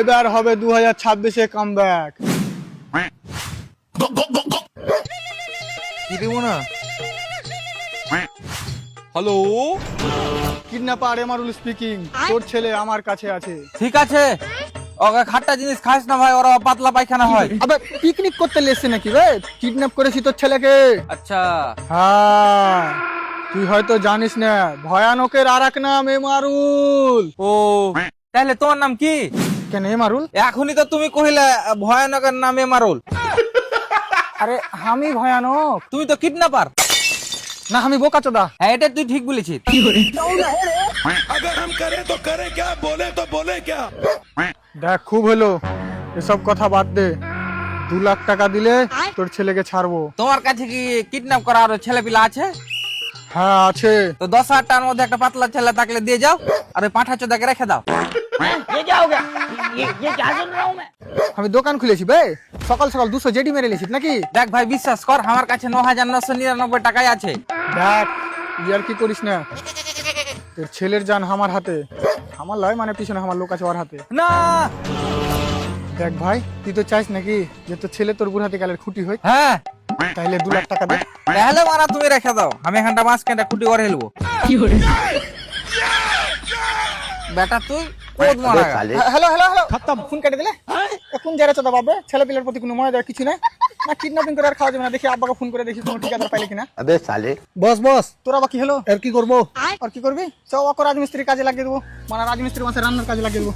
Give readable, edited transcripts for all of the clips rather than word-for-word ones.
এবার হবে 2026-এ কামব্যাক। কি দেবো না? Hello, kidnapper Emarul speaking. তোর ছেলে আমার কাছে আছে। ঠিক আছে, ওকে খাট্টা জিনিস খাস না ভাই, ওরা পাতলা পায়খানা হয়। আবে পিকনিক করতে লেসছে নাকি রে? কিডন্যাপ করেছি তোর ছেলেকে। আচ্ছা, হ্যাঁ, তুই হয়তো জানিস না, ভয়ানকের আর এক নাম এমারুল। ও তাহলে তোমার নাম কি? কেন এমারুল? এখনই তো তুমি কহিলে ভয়ানকের নামে মারুল। আরে আমি ভয়ানক তুমি তো কিডন্যাপার। না, আমি বোকাচোদা। হ্যাঁ, এটা তুই ঠিক বলেছিস। अगर हम करें तो करें क्या, बोले तो बोले क्या। দেখ, খুব হলো, এসব কথা বাদ দে। 2 লাখ টাকা দিলে তোর ছেলেকে ছাড়বো। তোমার কাছে কি কিডন্যাপ করা আরো ছেলে পিলা আছে? হ্যাঁ আছে। তো 10,000 টাকার মধ্যে একটা পাতলা ছেলে থাকলে দিয়ে যাও, আর ওই পাঁঠা চোদাকে রেখে দাও। আমি দোকান খুলেছি বে, সকাল সকাল 200 জেডি মেরে লেছিস নাকি? দেখ ভাই, বিশ্বাস কর, আমার কাছে 9,999 টাকাই আছে। দেখ, ইয়ার কি করিস না, তোর ছেলের জান আমার হাতে। আমার লয় মানে পিছনে আমার লোক আছে ওর হাতে। না, দেখ ভাই, তুই তো চাইস নাকি যে তোর ছেলে তোর বুড়াতে কালের খুঁটি হয়? হ্যাঁ, তাইলে 2 লাখ টাকা দে। তাহলে মারা তুমি রেখে দাও, আমি এখানটা মাছ কেটে খুঁটি করে হেলবো। বেটা তুই কোদ মারা গা। হ্যালো হ্যালো হ্যালো, খতম। ফোন কেটে দিলে। কোন জায়গা চোদা বাবা, ছেলে পিলের প্রতি কোনো মনে দেওয়ার কিছু নাই না। কিডন্যাপিং করে আর খাওয়া যাবে না। দেখি আব্বাকে ফোন করে দেখি কোনো ঠিকাদার পাইলে কিনা। अबे साले বস বস, তোরা বা কি হলো? আর কি করবো? আর কি করবি? চল ওকে রাজমিস্ত্রির কাজে লাগিয়ে দেবো, মানে রাজমিস্ত্রি মাসে রান্নার কাজে লাগিয়ে দেবো।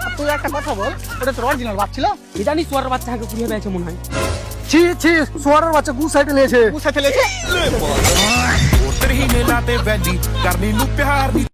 আর তুই একটা কথা বল, ওটা তোর অরিজিনাল বাপ ছিল? জানি সোয়ার বাচ্চা হাঁকে কুড়িয়ে পেয়েছে মনে হয়। ছি ছি, সোয়ারের বাচ্চা গু সাইডে লেছে। গু সাইডে লেছে। उतर ही मिलाते वैली करनी नू प्यार नी